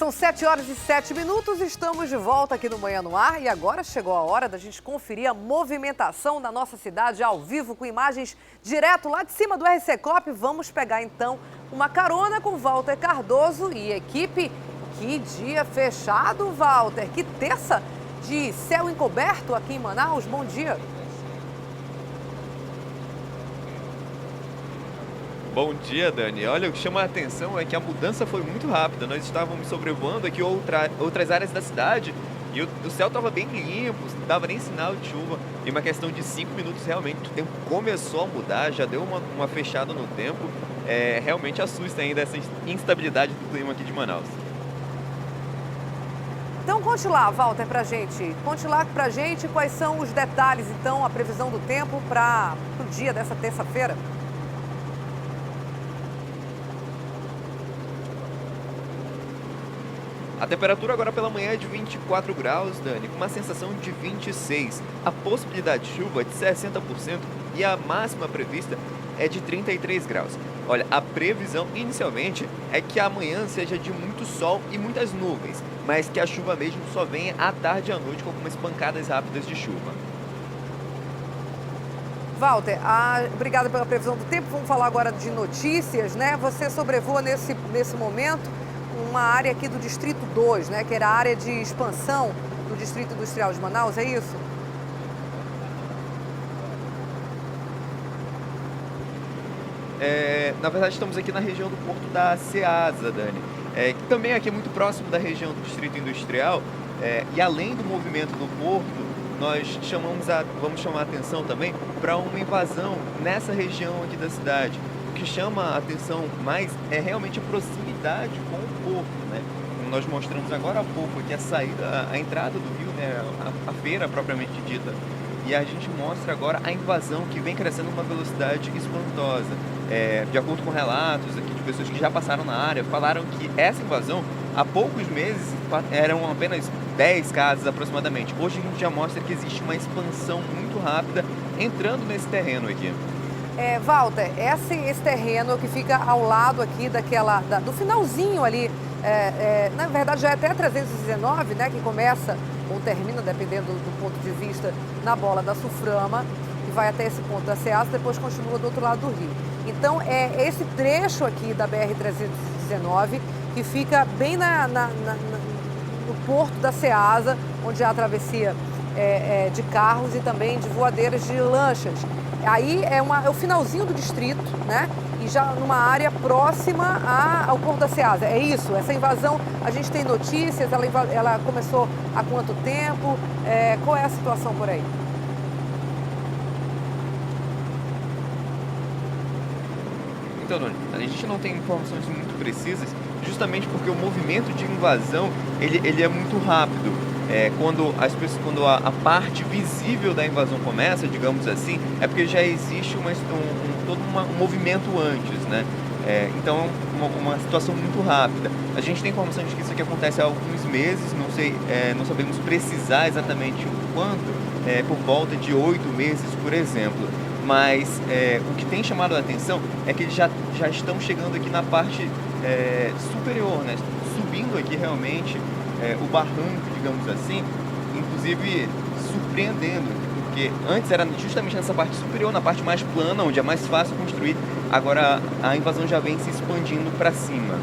São 7h07, estamos de volta aqui no Manhã no Ar e agora chegou a hora da gente conferir a movimentação da nossa cidade ao vivo com imagens direto lá de cima do RC Coop. Vamos pegar então uma carona com Walter Cardoso e equipe. Que dia fechado, Walter, que terça de céu encoberto aqui em Manaus. Bom dia. Bom dia, Dani. Olha, o que chama a atenção é que a mudança foi muito rápida. Nós estávamos sobrevoando aqui outras áreas da cidade e o céu estava bem limpo, não dava nem sinal de chuva. E uma questão de 5 minutos, realmente, o tempo começou a mudar, já deu uma fechada no tempo. Realmente assusta ainda essa instabilidade do clima aqui de Manaus. Então conte lá, Walter, pra gente. Conte lá pra gente quais são os detalhes, então, a previsão do tempo para o dia dessa terça-feira. A temperatura agora pela manhã é de 24 graus, Dani, com uma sensação de 26. A possibilidade de chuva é de 60% e a máxima prevista é de 33 graus. Olha, a previsão inicialmente é que amanhã seja de muito sol e muitas nuvens, mas que a chuva mesmo só venha à tarde e à noite com algumas pancadas rápidas de chuva. Walter, obrigada pela previsão do tempo. Vamos falar agora de notícias, né? Você sobrevoa nesse momento uma área aqui do Distrito 2, né? Que era a área de expansão do Distrito Industrial de Manaus, é isso? Na verdade, estamos aqui na região do Porto da Ceasa, Dani, que também aqui é muito próximo da região do Distrito Industrial, e além do movimento do Porto, nós vamos chamar a atenção também para uma invasão nessa região aqui da cidade. O que chama a atenção mais é realmente a proximidade com o Porto, né? Como nós mostramos agora há pouco aqui a entrada do rio, né? A feira propriamente dita. E a gente mostra agora a invasão que vem crescendo numa velocidade espantosa. De acordo com relatos aqui de pessoas que já passaram na área, falaram que essa invasão, há poucos meses, eram apenas 10 casas aproximadamente. Hoje a gente já mostra que existe uma expansão muito rápida entrando nesse terreno aqui. Walter, esse terreno que fica ao lado aqui do finalzinho ali, na verdade já é até a 319, né, que começa ou termina, dependendo do ponto de vista, na bola da Suframa, que vai até esse ponto da Ceasa, depois continua do outro lado do rio. Então, é esse trecho aqui da BR-319 que fica bem no porto da Ceasa, onde há a travessia de carros e também de voadeiras de lanchas. Aí é o finalzinho do distrito, né? E já numa área próxima ao Porto da Ceasa. É isso? Essa invasão, a gente tem notícias, ela começou há quanto tempo? Qual é a situação por aí? Então, Doni, a gente não tem informações muito precisas, justamente porque o movimento de invasão ele é muito rápido. Quando a parte visível da invasão começa, digamos assim, é porque já existe todo um movimento antes, né? Então é uma situação muito rápida. A gente tem informação de que isso aqui acontece há alguns meses, não sabemos precisar exatamente o quanto, por volta de 8 meses, por exemplo. Mas o que tem chamado a atenção é que eles já estão chegando aqui na parte superior, né? Subindo aqui realmente o barranco, digamos assim, inclusive surpreendendo, porque antes era justamente nessa parte superior, na parte mais plana, onde é mais fácil construir, agora a invasão já vem se expandindo para cima.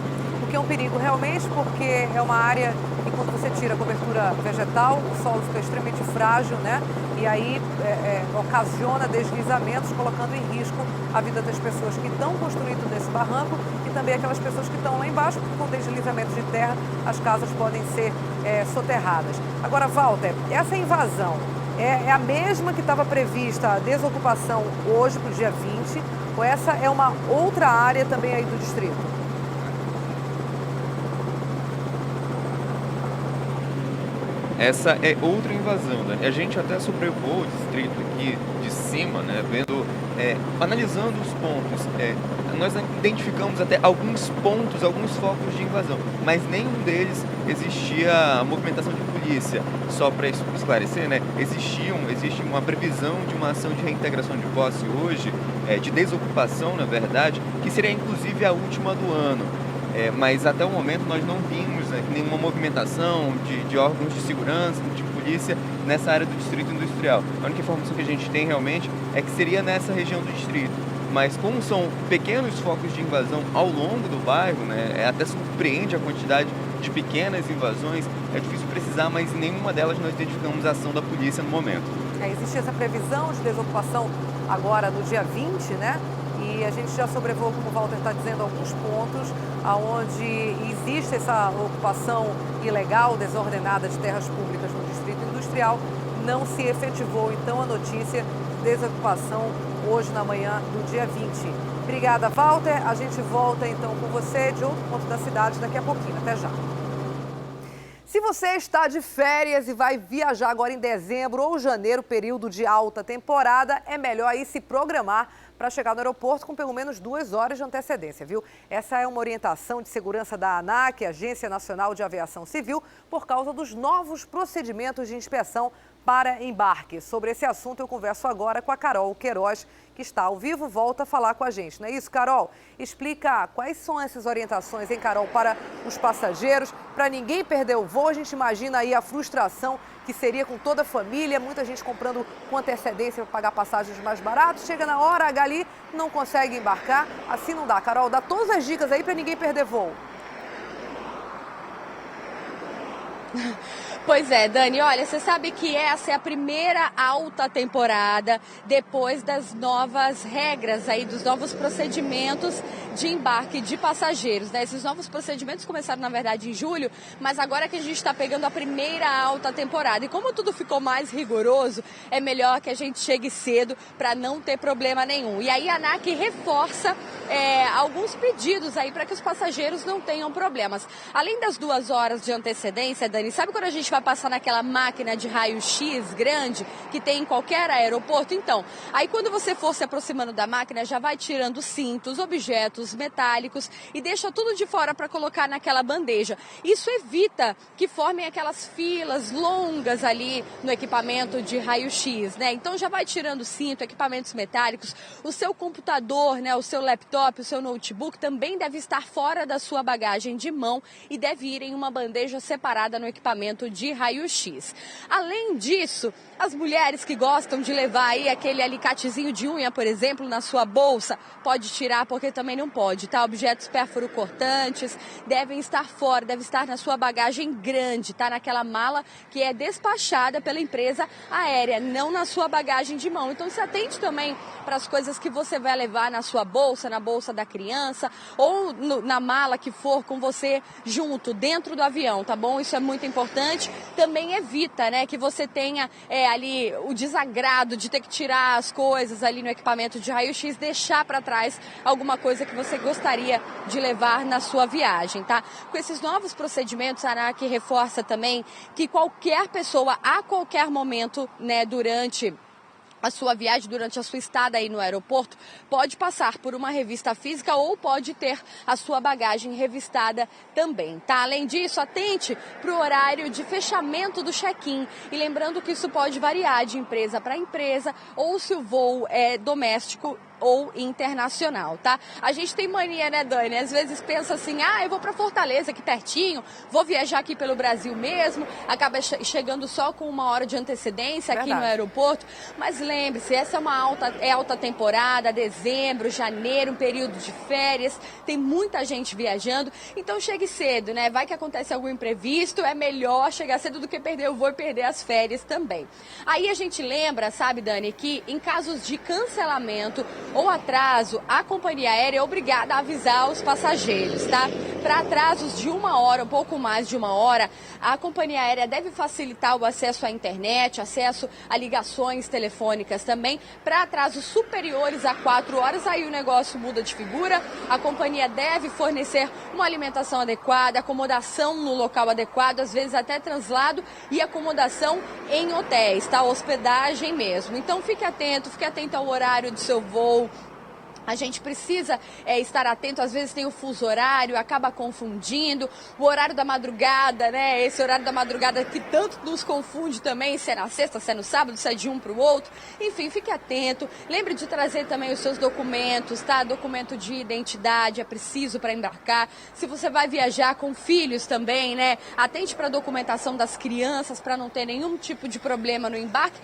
O que é um perigo realmente, porque é uma área que quando você tira a cobertura vegetal, o solo fica extremamente frágil, né? E aí ocasiona deslizamentos, colocando em risco a vida das pessoas que estão construindo nesse barranco e também aquelas pessoas que estão lá embaixo, porque com deslizamentos de terra as casas podem ser soterradas. Agora, Walter, essa invasão é a mesma que estava prevista a desocupação hoje para o dia 20, ou essa é uma outra área também aí do distrito? Essa é outra invasão, né? A gente até sobrevoou o distrito aqui de cima, né? Analisando os pontos. Nós identificamos até alguns pontos, alguns focos de invasão, mas nenhum deles existia movimentação de polícia. Só para esclarecer, né? Existe uma previsão de uma ação de reintegração de posse hoje, de desocupação, na verdade, que seria inclusive a última do ano. Mas até o momento nós não vimos nenhuma movimentação de órgãos de segurança, de polícia nessa área do distrito industrial. A única informação que a gente tem realmente é que seria nessa região do distrito. Mas como são pequenos focos de invasão ao longo do bairro, até surpreende a quantidade de pequenas invasões, é difícil precisar, mas em nenhuma delas nós identificamos a ação da polícia no momento. Existe essa previsão de desocupação agora no dia 20, né? E a gente já sobrevoou, como o Walter está dizendo, alguns pontos onde existe essa ocupação ilegal, desordenada de terras públicas no distrito industrial. Não se efetivou, então, a notícia de desocupação hoje na manhã do dia 20. Obrigada, Walter. A gente volta, então, com você de outro ponto da cidade daqui a pouquinho. Até já. Se você está de férias e vai viajar agora em dezembro ou janeiro, período de alta temporada, é melhor aí se programar para chegar no aeroporto com pelo menos 2 horas de antecedência, viu? Essa é uma orientação de segurança da ANAC, Agência Nacional de Aviação Civil, por causa dos novos procedimentos de inspeção para embarque. Sobre esse assunto eu converso agora com a Carol Queiroz, que está ao vivo, volta a falar com a gente. Não é isso, Carol? Explica quais são essas orientações, hein, Carol, para os passageiros, para ninguém perder o voo. A gente imagina aí a frustração que seria com toda a família, muita gente comprando com antecedência para pagar passagens mais baratas. Chega na hora H ali, não consegue embarcar. Assim não dá. Carol, dá todas as dicas aí para ninguém perder voo. Pois é, Dani, olha, você sabe que essa é a primeira alta temporada depois das novas regras aí, dos novos procedimentos de embarque de passageiros, né? Esses novos procedimentos começaram, na verdade, em julho, mas agora que a gente está pegando a primeira alta temporada. E como tudo ficou mais rigoroso, é melhor que a gente chegue cedo para não ter problema nenhum. E aí a ANAC reforça alguns pedidos aí para que os passageiros não tenham problemas. Além das 2 horas de antecedência, Dani, sabe quando a gente vai passar naquela máquina de raio-x grande que tem em qualquer aeroporto? Então, aí quando você for se aproximando da máquina, já vai tirando cintos, objetos metálicos e deixa tudo de fora para colocar naquela bandeja. Isso evita que formem aquelas filas longas ali no equipamento de raio-x, né? Então já vai tirando cinto, equipamentos metálicos, o seu computador, né, o seu laptop, o seu notebook também deve estar fora da sua bagagem de mão e deve ir em uma bandeja separada no equipamento de raio-x. Além disso, as mulheres que gostam de levar aí aquele alicatezinho de unha, por exemplo, na sua bolsa, pode tirar porque também não pode, tá? Objetos pérfuro-cortantes devem estar fora, deve estar na sua bagagem grande, tá? Naquela mala que é despachada pela empresa aérea, não na sua bagagem de mão. Então se atente também para as coisas que você vai levar na sua bolsa, na bolsa da criança ou na mala que for com você junto, dentro do avião, tá bom? Isso é muito importante. Também evita, né, que você tenha ali o desagrado de ter que tirar as coisas ali no equipamento de raio-x, deixar para trás alguma coisa que você gostaria de levar na sua viagem, tá? Com esses novos procedimentos, a ANAC reforça também que qualquer pessoa, a qualquer momento, né, durante a sua viagem, durante a sua estada aí no aeroporto, pode passar por uma revista física ou pode ter a sua bagagem revistada também, tá? Além disso, atente para o horário de fechamento do check-in e lembrando que isso pode variar de empresa para empresa ou se o voo é doméstico ou internacional, tá? A gente tem mania, né, Dani? Às vezes pensa assim, eu vou para Fortaleza aqui pertinho, vou viajar aqui pelo Brasil mesmo, acaba chegando só com 1 hora de antecedência aqui no aeroporto, mas lembre-se, essa é uma alta temporada, dezembro, janeiro, um período de férias, tem muita gente viajando, então chegue cedo, né? Vai que acontece algum imprevisto, é melhor chegar cedo do que perder o voo e perder as férias também. Aí a gente lembra, sabe, Dani, que em casos de cancelamento ou atraso, a companhia aérea é obrigada a avisar os passageiros, tá? Para atrasos de 1 hora, um pouco mais de 1 hora, a companhia aérea deve facilitar o acesso à internet, acesso a ligações telefônicas também. Para atrasos superiores a 4 horas, aí o negócio muda de figura. A companhia deve fornecer uma alimentação adequada, acomodação no local adequado, às vezes até translado e acomodação em hotéis, tá? Hospedagem mesmo. Então fique atento ao horário do seu voo. A gente precisa estar atento, às vezes tem o fuso horário, acaba confundindo, o horário da madrugada, né? Esse horário da madrugada que tanto nos confunde também, se é na sexta, se é no sábado, se é de um para o outro. Enfim, fique atento. Lembre de trazer também os seus documentos, tá? Documento de identidade é preciso para embarcar. Se você vai viajar com filhos também, né? Atente para a documentação das crianças para não ter nenhum tipo de problema no embarque.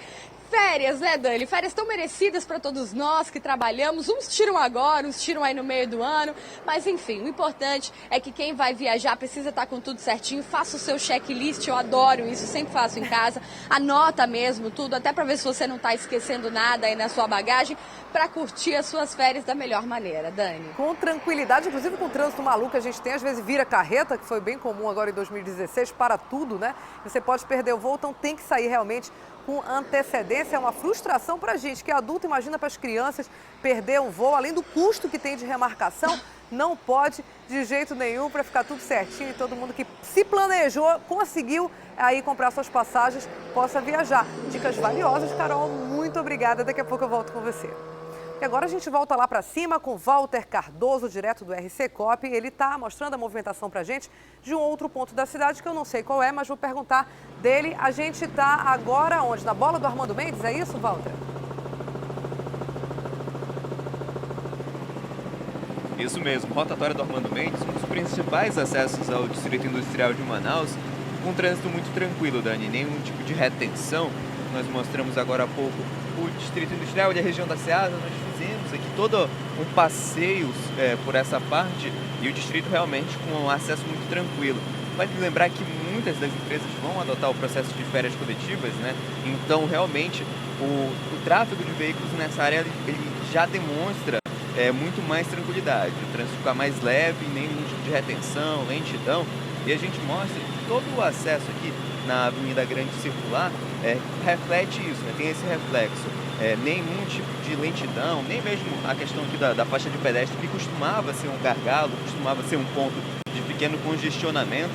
Férias, né, Dani? Férias tão merecidas para todos nós que trabalhamos. Uns tiram agora, uns tiram aí no meio do ano. Mas, enfim, o importante é que quem vai viajar precisa estar com tudo certinho. Faça o seu checklist, eu adoro isso, sempre faço em casa. Anota mesmo tudo, até para ver se você não está esquecendo nada aí na sua bagagem, para curtir as suas férias da melhor maneira, Dani. Com tranquilidade, inclusive com o trânsito maluco que a gente tem, às vezes vira carreta, que foi bem comum agora em 2016, para tudo, né? Você pode perder o voo, então tem que sair realmente com antecedência. É uma frustração para a gente, que é adulto, imagina para as crianças perder um voo, além do custo que tem de remarcação, não pode de jeito nenhum, para ficar tudo certinho e todo mundo que se planejou, conseguiu aí comprar suas passagens, possa viajar. Dicas valiosas, Carol, muito obrigada, daqui a pouco eu volto com você. E agora a gente volta lá para cima com Walter Cardoso, direto do RC Coop. Ele está mostrando a movimentação para a gente de um outro ponto da cidade, que eu não sei qual é, mas vou perguntar dele. A gente está agora onde? Na bola do Armando Mendes, é isso, Walter? Isso mesmo, rotatória do Armando Mendes, um dos principais acessos ao Distrito Industrial de Manaus, com um trânsito muito tranquilo, Dani, nenhum tipo de retenção. Nós mostramos agora há pouco o Distrito Industrial e a região da Ceasa. Nós fizemos aqui todo um passeio por essa parte e o distrito realmente com um acesso muito tranquilo. Vale lembrar que muitas das empresas vão adotar o processo de férias coletivas, né? Então, realmente, o tráfego de veículos nessa área ele já demonstra muito mais tranquilidade. O trânsito fica mais leve, nenhum tipo de retenção, lentidão. E a gente mostra que todo o acesso aqui na Avenida Grande Circular reflete isso, né? Tem esse reflexo. Nenhum tipo de lentidão, nem mesmo a questão aqui da faixa de pedestre, que costumava ser um gargalo, costumava ser um ponto de pequeno congestionamento,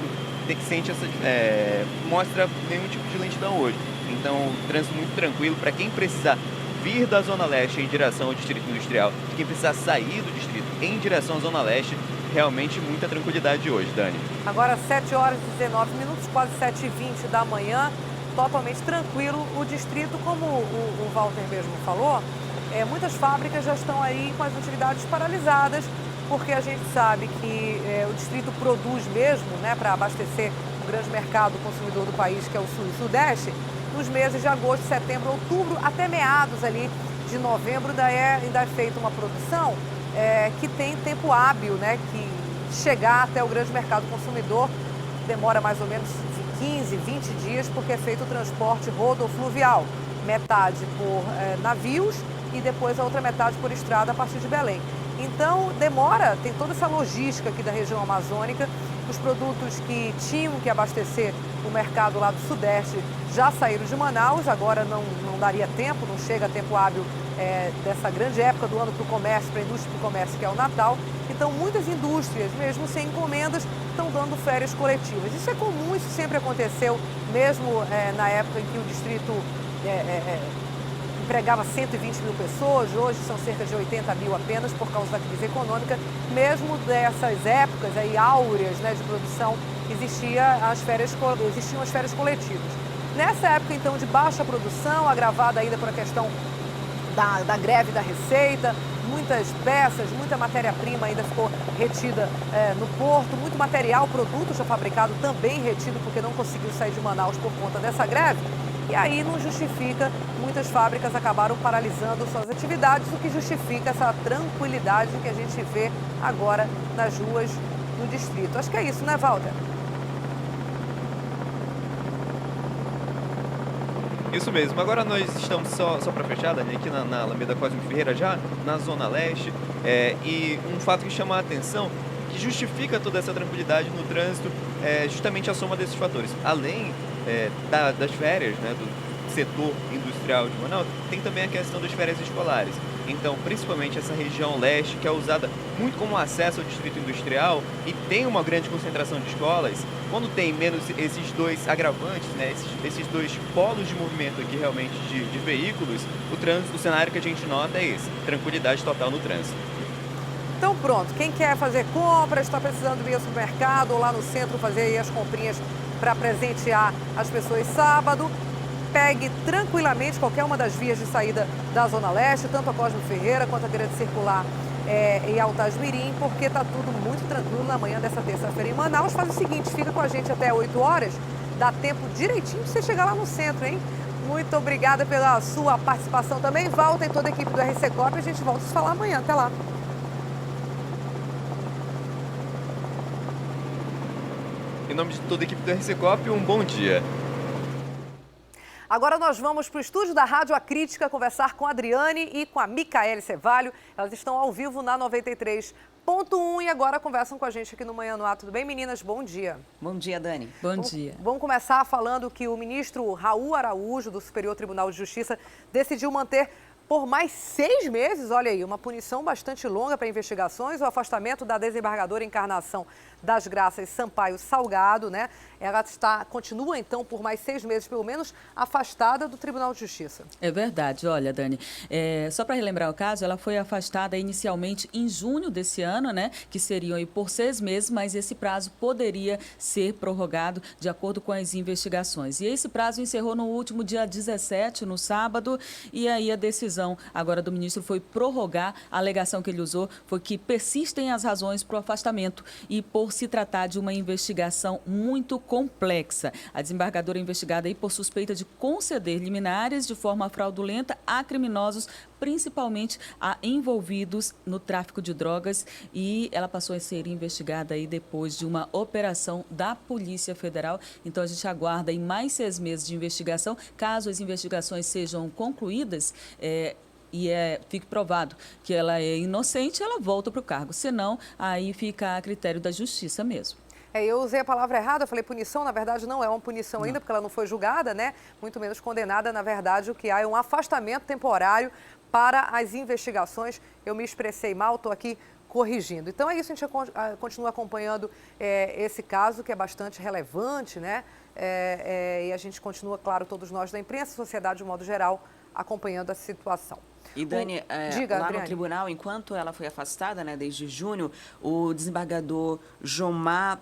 mostra nenhum tipo de lentidão hoje. Então, trânsito muito tranquilo para quem precisar vir da Zona Leste em direção ao Distrito Industrial, quem precisar sair do distrito em direção à Zona Leste, realmente muita tranquilidade hoje, Dani. Agora 7 horas e 19 minutos, quase 7h20 da manhã, totalmente tranquilo o distrito, como o Walter mesmo falou. Muitas fábricas já estão aí com as atividades paralisadas, porque a gente sabe que o distrito produz mesmo, né, para abastecer o grande mercado consumidor do país, que é o Sul e Sudeste, nos meses de agosto, setembro, outubro, até meados ali de novembro, ainda é feita uma produção que tem tempo hábil, né, que chegar até o grande mercado consumidor demora mais ou menos 15, 20 dias, porque é feito o transporte rodofluvial, metade por navios e depois a outra metade por estrada a partir de Belém. Então demora, tem toda essa logística aqui da região amazônica. Os produtos que tinham que abastecer o mercado lá do Sudeste já saíram de Manaus, agora não daria tempo, não chega a tempo hábil dessa grande época do ano para o comércio, para a indústria do comércio, que é o Natal. Então muitas indústrias, mesmo sem encomendas, estão dando férias coletivas. Isso é comum, isso sempre aconteceu, mesmo na época em que o distrito empregava 120 mil pessoas, hoje são cerca de 80 mil apenas por causa da crise econômica. Mesmo dessas épocas aí áureas, né, de produção, existiam as férias coletivas. Nessa época, então, de baixa produção, agravada ainda por a questão da greve da Receita, muitas peças, muita matéria-prima ainda ficou retida no porto, muito material, produto já fabricado também retido porque não conseguiu sair de Manaus por conta dessa greve. E aí não justifica, muitas fábricas acabaram paralisando suas atividades, o que justifica essa tranquilidade que a gente vê agora nas ruas do distrito. Acho que é isso, né, Walter? Isso mesmo. Agora nós estamos só para fechar, Dani, aqui na Alameda Cosme Ferreira, já na Zona Leste, e um fato que chama a atenção, que justifica toda essa tranquilidade no trânsito, é justamente a soma desses fatores. Além das férias, né, do setor industrial de Manaus, tem também a questão das férias escolares. Então, principalmente essa região leste, que é usada muito como acesso ao distrito industrial e tem uma grande concentração de escolas, quando tem menos esses dois agravantes, né, esses dois polos de movimento aqui realmente de veículos, o cenário que a gente nota é esse, tranquilidade total no trânsito. Então pronto, quem quer fazer compras, está precisando de ir ao supermercado ou lá no centro fazer aí as comprinhas para presentear as pessoas sábado, pegue tranquilamente qualquer uma das vias de saída da Zona Leste, tanto a Cosme Ferreira quanto a Grande Circular em Altaz Mirim, porque está tudo muito tranquilo na manhã dessa terça-feira em Manaus. Faz o seguinte, fica com a gente até 8 horas, dá tempo direitinho de você chegar lá no centro, hein? Muito obrigada pela sua participação também. Walter e toda a equipe do RC Coop, a gente volta a se falar amanhã. Até lá. Em nome de toda a equipe do RC Coop, um bom dia. Agora nós vamos para o estúdio da Rádio A Crítica conversar com a Adriane e com a Micaele Cevalho. Elas estão ao vivo na 93.1 e agora conversam com a gente aqui no Manhã no Ar. Tudo bem, meninas? Bom dia. Bom dia, Dani. Bom dia. Vamos começar falando que o ministro Raul Araújo, do Superior Tribunal de Justiça, decidiu manter por mais 6 meses, olha aí, uma punição bastante longa para investigações, o afastamento da desembargadora Encarnação das Graças Sampaio Salgado, né? Ela continua, então, por mais 6 meses, pelo menos, afastada do Tribunal de Justiça. É verdade. Olha, Dani, só para relembrar o caso, ela foi afastada inicialmente em junho desse ano, né? Que seriam aí por 6 meses, mas esse prazo poderia ser prorrogado de acordo com as investigações. E esse prazo encerrou no último dia 17, no sábado, e aí a decisão agora do ministro foi prorrogar. A alegação que ele usou foi que persistem as razões para o afastamento e por se tratar de uma investigação muito complexa. A desembargadora é investigada aí por suspeita de conceder liminares de forma fraudulenta a criminosos, principalmente a envolvidos no tráfico de drogas, e ela passou a ser investigada aí depois de uma operação da Polícia Federal. Então a gente aguarda aí mais 6 meses de investigação. Caso as investigações sejam concluídas, fique provado que ela é inocente, ela volta para o cargo. Senão, aí fica a critério da justiça mesmo. Eu usei a palavra errada, eu falei punição, na verdade não é uma punição ainda, porque ela não foi julgada, né? Muito menos condenada, na verdade, o que há é um afastamento temporário para as investigações. Eu me expressei mal, estou aqui corrigindo. Então é isso, a gente continua acompanhando esse caso, que é bastante relevante, né? E a gente continua, claro, todos nós da imprensa, sociedade de modo geral, acompanhando a situação. E, Dani, Diga, lá Adriane. no tribunal, enquanto ela foi afastada, né, desde junho, o desembargador Jomar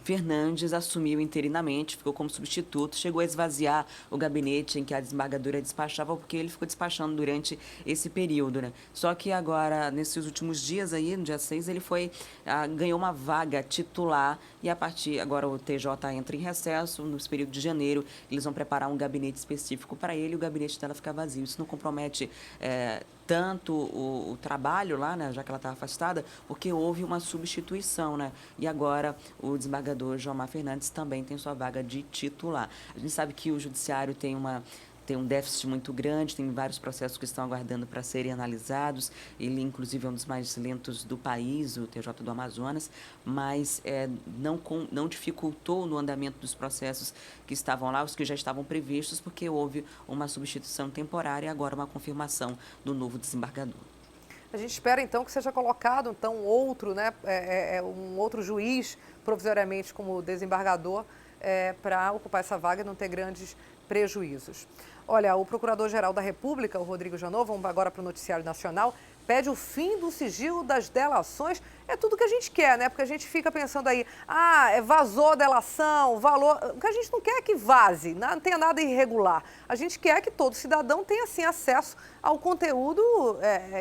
Fernandes assumiu interinamente, ficou como substituto, chegou a esvaziar o gabinete em que a desembargadora despachava, porque ele ficou despachando durante esse período, né? Só que agora, nesses últimos dias aí, no dia 6, ele ganhou uma vaga titular e agora o TJ entra em recesso, nesse período de janeiro, eles vão preparar um gabinete específico para ele e o gabinete dela fica vazio. Isso não compromete tanto o trabalho lá, né, já que ela está afastada, porque houve uma substituição, né? E agora o desembargador Jomar Fernandes também tem sua vaga de titular. A gente sabe que o judiciário tem um déficit muito grande, tem vários processos que estão aguardando para serem analisados. Ele, inclusive, é um dos mais lentos do país, o TJ do Amazonas, mas não dificultou no andamento dos processos que estavam lá, os que já estavam previstos, porque houve uma substituição temporária e agora uma confirmação do novo desembargador. A gente espera, então, que seja colocado um outro juiz, provisoriamente como desembargador, para ocupar essa vaga e não ter grandes prejuízos. Olha, o Procurador-Geral da República, o Rodrigo Janot, vamos agora para o Noticiário Nacional, pede o fim do sigilo das delações. É tudo que a gente quer, né? Porque a gente fica pensando aí, vazou a delação, valor. O que a gente não quer é que vaze, não tenha nada irregular. A gente quer que todo cidadão tenha, assim, acesso ao conteúdo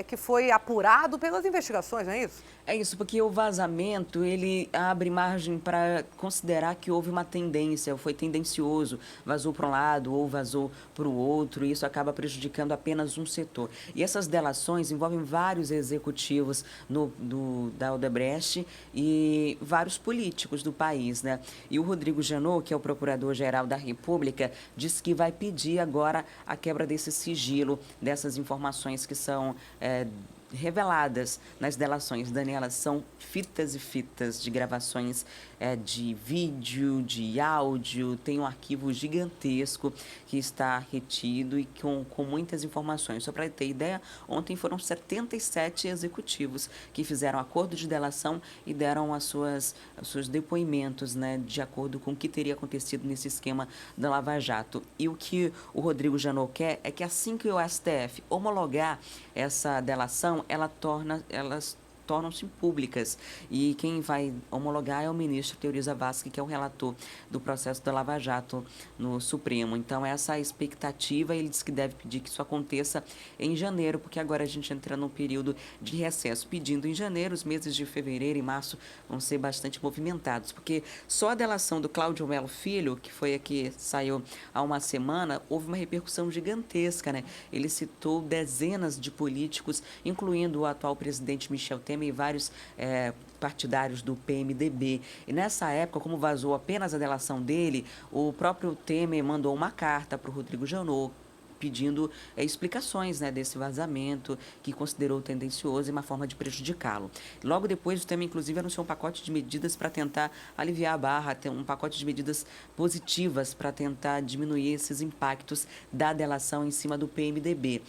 que foi apurado pelas investigações, não é isso? É isso, porque o vazamento, ele abre margem para considerar que houve uma tendência, foi tendencioso, vazou para um lado ou vazou para o outro, e isso acaba prejudicando apenas um setor. E essas delações envolvem vários executivos da Odebrecht e vários políticos do país, né? E o Rodrigo Janot, que é o Procurador-Geral da República, disse que vai pedir agora a quebra desse sigilo, dessas informações que são reveladas nas delações. Daniela, são fitas e fitas de gravações de vídeo, de áudio, tem um arquivo gigantesco que está retido e com muitas informações. Só para ter ideia, ontem foram 77 executivos que fizeram acordo de delação e deram os seus depoimentos, né, de acordo com o que teria acontecido nesse esquema da Lava Jato. E o que o Rodrigo Janot quer é que assim que o STF homologar essa delação, ela tornam-se públicas. E quem vai homologar é o ministro Teori Zavascki, que é o relator do processo da Lava Jato no Supremo. Então, essa é a expectativa. Ele diz que deve pedir que isso aconteça em janeiro, porque agora a gente entra num período de recesso. Pedindo em janeiro, os meses de fevereiro e março vão ser bastante movimentados, porque só a delação do Cláudio Melo Filho, que foi a que saiu há uma semana, houve uma repercussão gigantesca, né? Ele citou dezenas de políticos, incluindo o atual presidente Michel Temer e vários partidários do PMDB. E nessa época, como vazou apenas a delação dele, o próprio Temer mandou uma carta para o Rodrigo Janot, pedindo explicações, né, desse vazamento, que considerou tendencioso e uma forma de prejudicá-lo. Logo depois, o Temer, inclusive, anunciou um pacote de medidas para tentar aliviar a barra, um pacote de medidas positivas para tentar diminuir esses impactos da delação em cima do PMDB.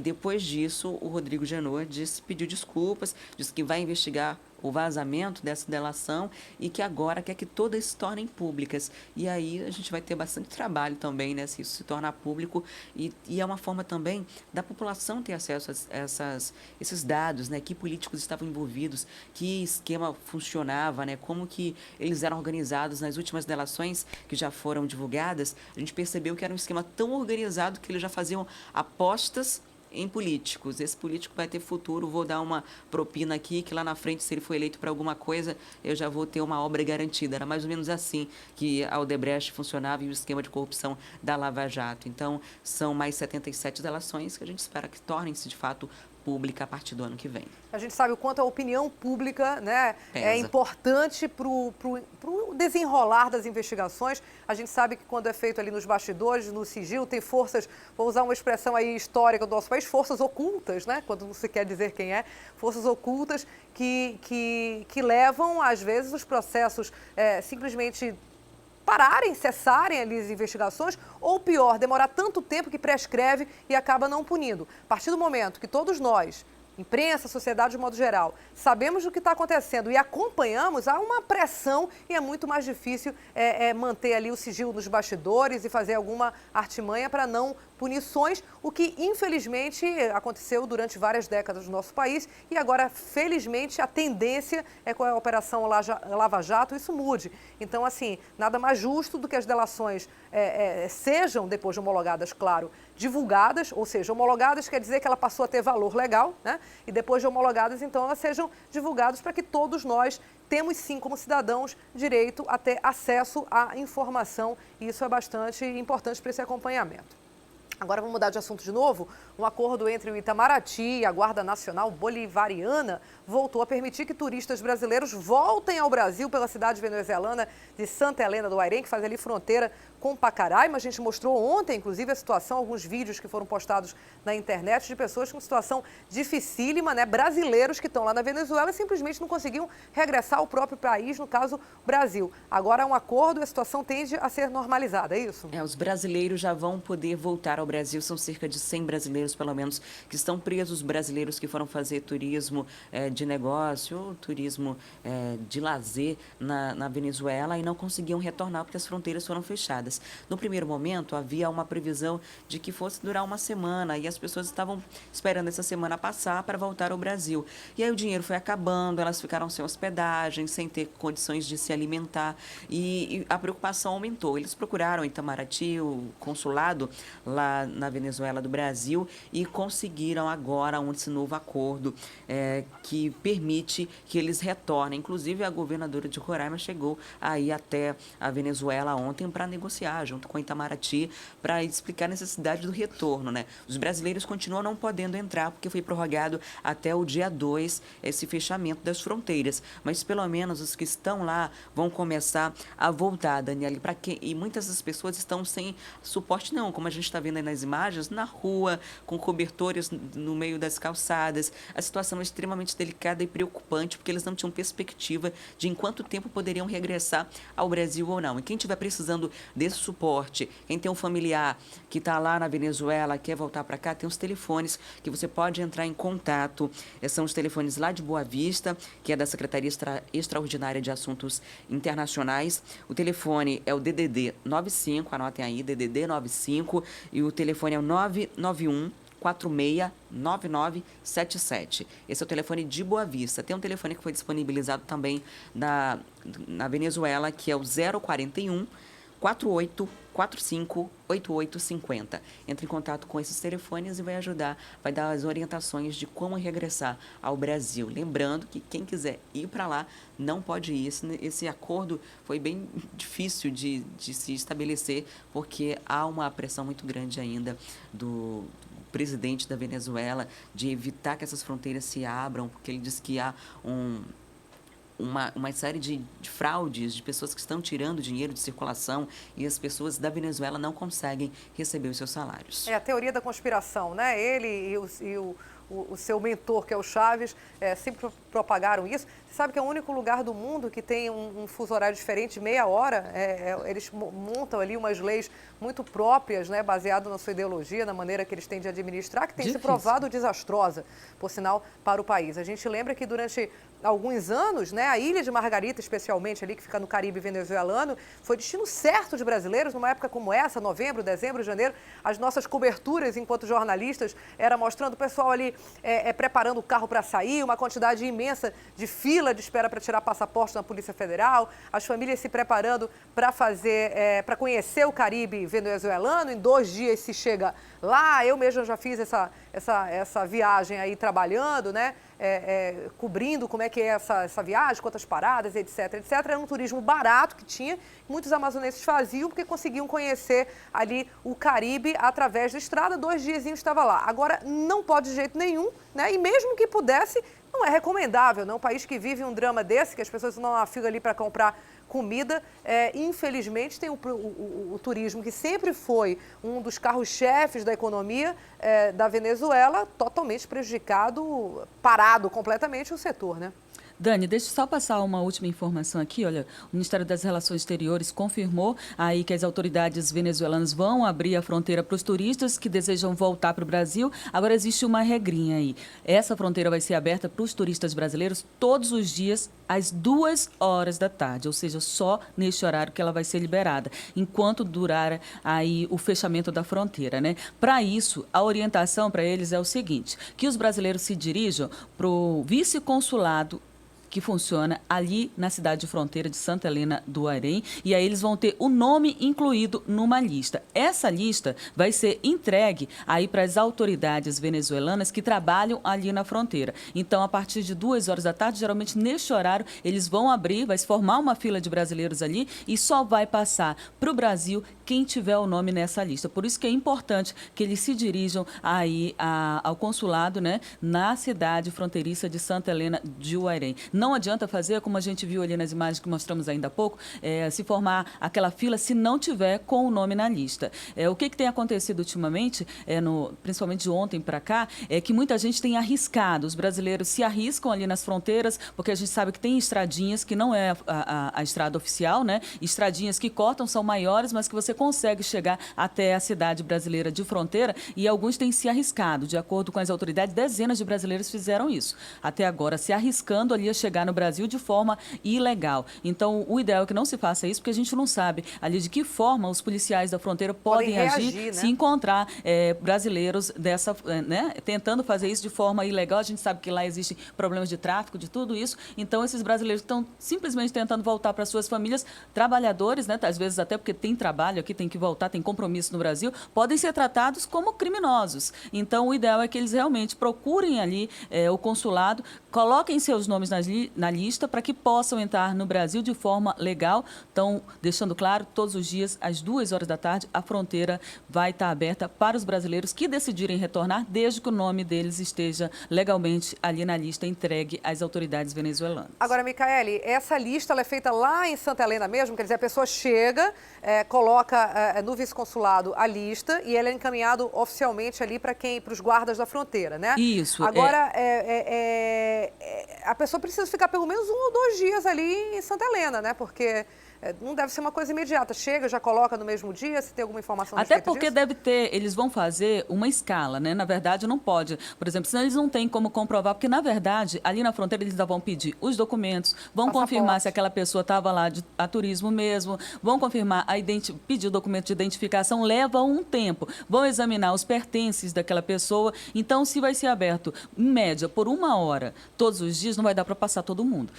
Depois disso, o Rodrigo Janot pediu desculpas, disse que vai investigar o vazamento dessa delação e que agora quer que todas se tornem públicas. E aí a gente vai ter bastante trabalho também, né, se isso se tornar público. E é uma forma também da população ter acesso a esses dados, né, que políticos estavam envolvidos, que esquema funcionava, né, como que eles eram organizados nas últimas delações que já foram divulgadas. A gente percebeu que era um esquema tão organizado que eles já faziam apostas em políticos. Esse político vai ter futuro, vou dar uma propina aqui, que lá na frente, se ele for eleito para alguma coisa, eu já vou ter uma obra garantida. Era mais ou menos assim que a Odebrecht funcionava e o esquema de corrupção da Lava Jato. Então, são mais 77 delações que a gente espera que tornem-se, de fato, pública a partir do ano que vem. A gente sabe o quanto a opinião pública, né, é importante para o desenrolar das investigações. A gente sabe que quando é feito ali nos bastidores, no sigilo, tem forças, vou usar uma expressão aí histórica do nosso país, forças ocultas, né, quando não se quer dizer quem é, forças ocultas que levam, às vezes, os processos simplesmente pararem, cessarem ali as investigações, ou pior, demorar tanto tempo que prescreve e acaba não punindo. A partir do momento que todos nós, imprensa, sociedade de modo geral, sabemos do que está acontecendo e acompanhamos, há uma pressão e é muito mais difícil manter ali o sigilo nos bastidores e fazer alguma artimanha para não punições, o que infelizmente aconteceu durante várias décadas no nosso país e agora, felizmente, a tendência é com a Operação Lava Jato isso mude. Então, assim, nada mais justo do que as delações sejam, depois de homologadas, claro, divulgadas, ou seja, homologadas quer dizer que ela passou a ter valor legal, né? E depois de homologadas, então, elas sejam divulgadas para que todos nós temos, sim, como cidadãos, direito a ter acesso à informação e isso é bastante importante para esse acompanhamento. Agora vamos mudar de assunto de novo. Um acordo entre o Itamaraty e a Guarda Nacional Bolivariana voltou a permitir que turistas brasileiros voltem ao Brasil pela cidade venezuelana de Santa Helena do Airém, que faz ali fronteira com Pacaraima. A gente mostrou ontem, inclusive, a situação, alguns vídeos que foram postados na internet de pessoas com situação dificílima, né? Brasileiros que estão lá na Venezuela e simplesmente não conseguiam regressar ao próprio país, no caso, Brasil. Agora há um acordo e a situação tende a ser normalizada, é isso? Os brasileiros já vão poder voltar ao Brasil. São cerca de 100 brasileiros, pelo menos, que estão presos, brasileiros que foram fazer turismo de negócio ou turismo de lazer na Venezuela e não conseguiam retornar porque as fronteiras foram fechadas. No primeiro momento, havia uma previsão de que fosse durar uma semana e as pessoas estavam esperando essa semana passar para voltar ao Brasil. E aí o dinheiro foi acabando, elas ficaram sem hospedagem, sem ter condições de se alimentar e a preocupação aumentou. Eles procuraram em Itamaraty, o consulado lá na Venezuela do Brasil e conseguiram agora esse novo acordo que permite que eles retornem. Inclusive, a governadora de Roraima chegou aí até a Venezuela ontem para negociar junto com Itamaraty para explicar a necessidade do retorno, né? Os brasileiros continuam não podendo entrar porque foi prorrogado até o dia 2 esse fechamento das fronteiras, mas pelo menos os que estão lá vão começar a voltar, Daniela, e muitas das pessoas estão sem suporte não, como a gente está vendo aí nas imagens, na rua, com cobertores no meio das calçadas. A situação é extremamente delicada e preocupante porque eles não tinham perspectiva de em quanto tempo poderiam regressar ao Brasil ou não. E quem estiver precisando desse suporte, quem tem um familiar que está lá na Venezuela, quer voltar para cá, tem os telefones que você pode entrar em contato. São os telefones lá de Boa Vista, que é da Secretaria Extraordinária de Assuntos Internacionais. O telefone é o DDD 95, anotem aí, DDD 95, e o telefone é o 991 469977. Esse é o telefone de Boa Vista. Tem um telefone que foi disponibilizado também na Venezuela, que é o 041 4845 8850. Entre em contato com esses telefones e vai ajudar, vai dar as orientações de como regressar ao Brasil. Lembrando que quem quiser ir para lá não pode ir. Esse acordo foi bem difícil de se estabelecer, porque há uma pressão muito grande ainda do presidente da Venezuela de evitar que essas fronteiras se abram, porque ele diz que há uma série de fraudes, de pessoas que estão tirando dinheiro de circulação e as pessoas da Venezuela não conseguem receber os seus salários. É a teoria da conspiração, né? Ele e o seu mentor, que é o Chaves, sempre propagaram isso. Você sabe que é o único lugar do mundo que tem um fuso horário diferente, meia hora. Eles montam ali umas leis muito próprias, né, baseado na sua ideologia, na maneira que eles têm de administrar, que tem se provado desastrosa, por sinal, para o país. A gente lembra que durante alguns anos, né, a Ilha de Margarita, especialmente ali, que fica no Caribe venezuelano, foi destino certo de brasileiros numa época como essa, novembro, dezembro, janeiro. As nossas coberturas, enquanto jornalistas, era mostrando o pessoal ali preparando o carro para sair, uma quantidade imensa de fila de espera para tirar passaporte na Polícia Federal, as famílias se preparando para para conhecer o Caribe venezuelano. Em 2 dias se chega lá. Eu mesma já fiz essa viagem aí trabalhando, né? Cobrindo como é que é essa viagem, quantas paradas, etc, etc. Era um turismo barato que tinha, muitos amazonenses faziam porque conseguiam conhecer ali o Caribe através da estrada. 2 diazinhos estava lá. Agora, não pode de jeito nenhum, né? E mesmo que pudesse, não é recomendável, né? Um país que vive um drama desse, que as pessoas estão na fila ali para comprar comida, infelizmente tem o turismo, que sempre foi um dos carros-chefes da economia da Venezuela, totalmente prejudicado, parado completamente o setor, né? Dani, deixa eu só passar uma última informação aqui. Olha, o Ministério das Relações Exteriores confirmou aí que as autoridades venezuelanas vão abrir a fronteira para os turistas que desejam voltar para o Brasil. Agora existe uma regrinha aí. Essa fronteira vai ser aberta para os turistas brasileiros todos os dias às 2 horas da tarde, ou seja, só neste horário que ela vai ser liberada, enquanto durar aí o fechamento da fronteira, né? Para isso, a orientação para eles é o seguinte, que os brasileiros se dirijam para o vice-consulado que funciona ali na cidade de fronteira de Santa Helena do Arém, e aí eles vão ter o nome incluído numa lista. Essa lista vai ser entregue aí para as autoridades venezuelanas que trabalham ali na fronteira. Então, a partir de 2 horas da tarde, geralmente neste horário, eles vão abrir, vai se formar uma fila de brasileiros ali e só vai passar para o Brasil quem tiver o nome nessa lista. Por isso que é importante que eles se dirijam aí ao consulado, né, na cidade fronteiriça de Santa Helena de Uarém. Não adianta fazer, como a gente viu ali nas imagens que mostramos ainda há pouco, se formar aquela fila se não tiver com o nome na lista. O que tem acontecido ultimamente, principalmente de ontem para cá, é que muita gente tem arriscado. Os brasileiros se arriscam ali nas fronteiras, porque a gente sabe que tem estradinhas que não é a estrada oficial, né? Estradinhas que cortam, são maiores, mas que você consegue chegar até a cidade brasileira de fronteira, e alguns têm se arriscado. De acordo com as autoridades, dezenas de brasileiros fizeram isso. Até agora, se arriscando ali a chegar no Brasil de forma ilegal. Então, o ideal é que não se faça isso, porque a gente não sabe ali de que forma os policiais da fronteira podem agir, né? Se encontrar brasileiros tentando fazer isso de forma ilegal. A gente sabe que lá existem problemas de tráfico, de tudo isso. Então, esses brasileiros estão simplesmente tentando voltar para suas famílias, trabalhadores, né? Às vezes até porque tem trabalho aqui, tem que voltar, tem compromisso no Brasil, podem ser tratados como criminosos. Então, o ideal é que eles realmente procurem ali o consulado, coloquem seus nomes na lista para que possam entrar no Brasil de forma legal. Então, deixando claro, todos os dias, às 2 horas da tarde, a fronteira vai estar aberta para os brasileiros que decidirem retornar, desde que o nome deles esteja legalmente ali na lista entregue às autoridades venezuelanas. Agora, Micaele, essa lista ela é feita lá em Santa Helena mesmo? Quer dizer, a pessoa chega, coloca no vice-consulado a lista e ela é encaminhado oficialmente ali para os guardas da fronteira, né? Isso. Agora, a pessoa precisa ficar pelo menos 1 ou 2 dias ali em Santa Helena, né? Porque não deve ser uma coisa imediata. Chega, já coloca no mesmo dia, se tem alguma informação a Até respeito porque disso? deve ter, eles vão fazer uma escala, né? Na verdade, não pode. Por exemplo, senão eles não têm como comprovar, porque, na verdade, ali na fronteira eles ainda vão pedir os documentos, vão Passaporte. confirmar se aquela pessoa estava lá a turismo mesmo, vão confirmar, pedir o documento de identificação, leva um tempo. Vão examinar os pertences daquela pessoa. Então, se vai ser aberto, em média, por 1 hora, todos os dias, não vai dar para passar todo mundo.